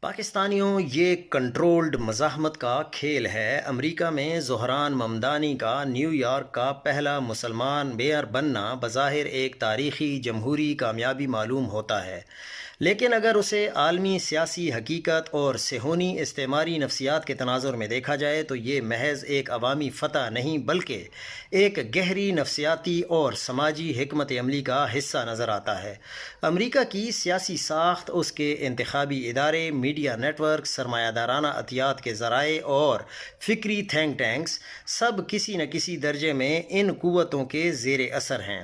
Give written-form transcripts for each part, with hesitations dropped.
پاکستانیوں یہ کنٹرولڈ مزاحمت کا کھیل ہے۔ امریکہ میں زہران ممدانی کا نیو یارک کا پہلا مسلمان میئر بننا بظاہر ایک تاریخی جمہوری کامیابی معلوم ہوتا ہے، لیکن اگر اسے عالمی سیاسی حقیقت اور صہیونی استعماری نفسیات کے تناظر میں دیکھا جائے تو یہ محض ایک عوامی فتح نہیں بلکہ ایک گہری نفسیاتی اور سماجی حکمت عملی کا حصہ نظر آتا ہے۔ امریکہ کی سیاسی ساخت، اس کے انتخابی ادارے، میڈیا نیٹ ورک، سرمایہ دارانہ عطیات کے ذرائع اور فکری تھنک ٹینکس سب کسی نہ کسی درجے میں ان قوتوں کے زیر اثر ہیں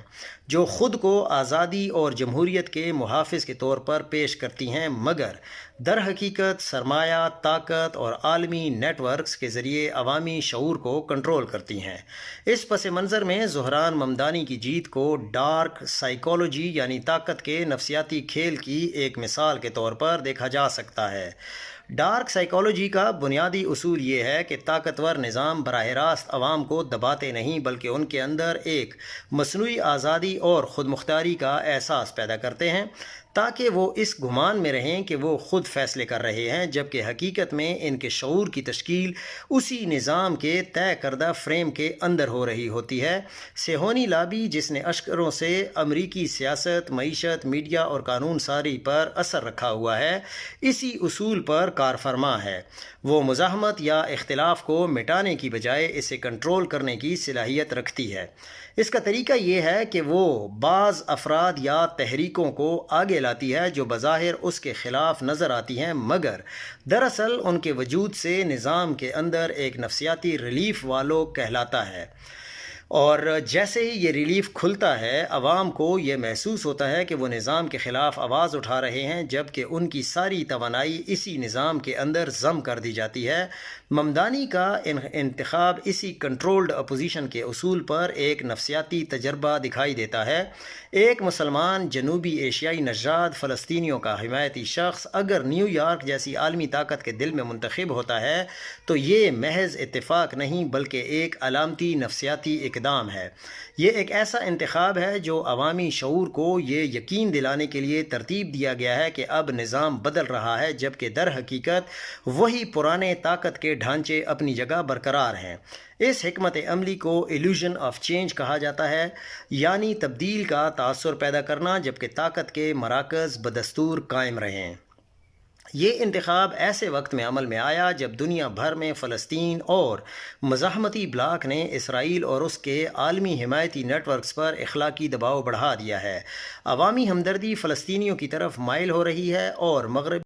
جو خود کو آزادی اور جمہوریت کے محافظ کے طور پر پیش کرتی ہیں، مگر در حقیقت سرمایہ، طاقت اور عالمی نیٹ ورکس کے ذریعے عوامی شعور کو کنٹرول کرتی ہیں۔ اس پس منظر میں زہران ممدانی کی جیت کو ڈارک سائیکالوجی یعنی طاقت کے نفسیاتی کھیل کی ایک مثال کے طور پر دیکھا جا سکتا ہے۔ ڈارک سائیکالوجی کا بنیادی اصول یہ ہے کہ طاقتور نظام براہ راست عوام کو دباتے نہیں بلکہ ان کے اندر ایک مصنوعی آزادی اور خود مختاری کا احساس پیدا کرتے ہیں تاکہ وہ اس گمان میں رہیں کہ وہ خود فیصلے کر رہے ہیں، جبکہ حقیقت میں ان کے شعور کی تشکیل اسی نظام کے طے کردہ فریم کے اندر ہو رہی ہوتی ہے۔ صہیونی لابی، جس نے اشکروں سے امریکی سیاست، معیشت، میڈیا اور قانون سازی پر اثر رکھا ہوا ہے، اسی اصول پر کار فرما ہے۔ وہ مزاحمت یا اختلاف کو مٹانے کی بجائے اسے کنٹرول کرنے کی صلاحیت رکھتی ہے۔ اس کا طریقہ یہ ہے کہ وہ بعض افراد یا تحریکوں کو آگے لاتی ہے جو بظاہر اس کے خلاف نظر آتی ہیں مگر دراصل ان کے وجود سے نظام کے اندر ایک نفسیاتی ریلیف والو کہلاتا ہے، اور جیسے ہی یہ ریلیف کھلتا ہے عوام کو یہ محسوس ہوتا ہے کہ وہ نظام کے خلاف آواز اٹھا رہے ہیں، جبکہ ان کی ساری توانائی اسی نظام کے اندر ضم کر دی جاتی ہے۔ ممدانی کا انتخاب اسی کنٹرولڈ اپوزیشن کے اصول پر ایک نفسیاتی تجربہ دکھائی دیتا ہے۔ ایک مسلمان جنوبی ایشیائی نژاد فلسطینیوں کا حمایتی شخص اگر نیو یارک جیسی عالمی طاقت کے دل میں منتخب ہوتا ہے تو یہ محض اتفاق نہیں بلکہ ایک علامتی نفسیاتی اقدام ہے۔ یہ ایک ایسا انتخاب ہے جو عوامی شعور کو یہ یقین دلانے کے لیے ترتیب دیا گیا ہے کہ اب نظام بدل رہا ہے، جبکہ در حقیقت وہی پرانے طاقت کے ڈھانچے اپنی جگہ برقرار ہیں۔ اس حکمت عملی کو ایلیوژن آف چینج کہا جاتا ہے، یعنی تبدیل کا تاثر پیدا کرنا جبکہ طاقت کے مراکز بدستور قائم رہیں۔ یہ انتخاب ایسے وقت میں عمل میں آیا جب دنیا بھر میں فلسطین اور مزاحمتی بلاک نے اسرائیل اور اس کے عالمی حمایتی نیٹ ورکس پر اخلاقی دباؤ بڑھا دیا ہے۔ عوامی ہمدردی فلسطینیوں کی طرف مائل ہو رہی ہے اور مغرب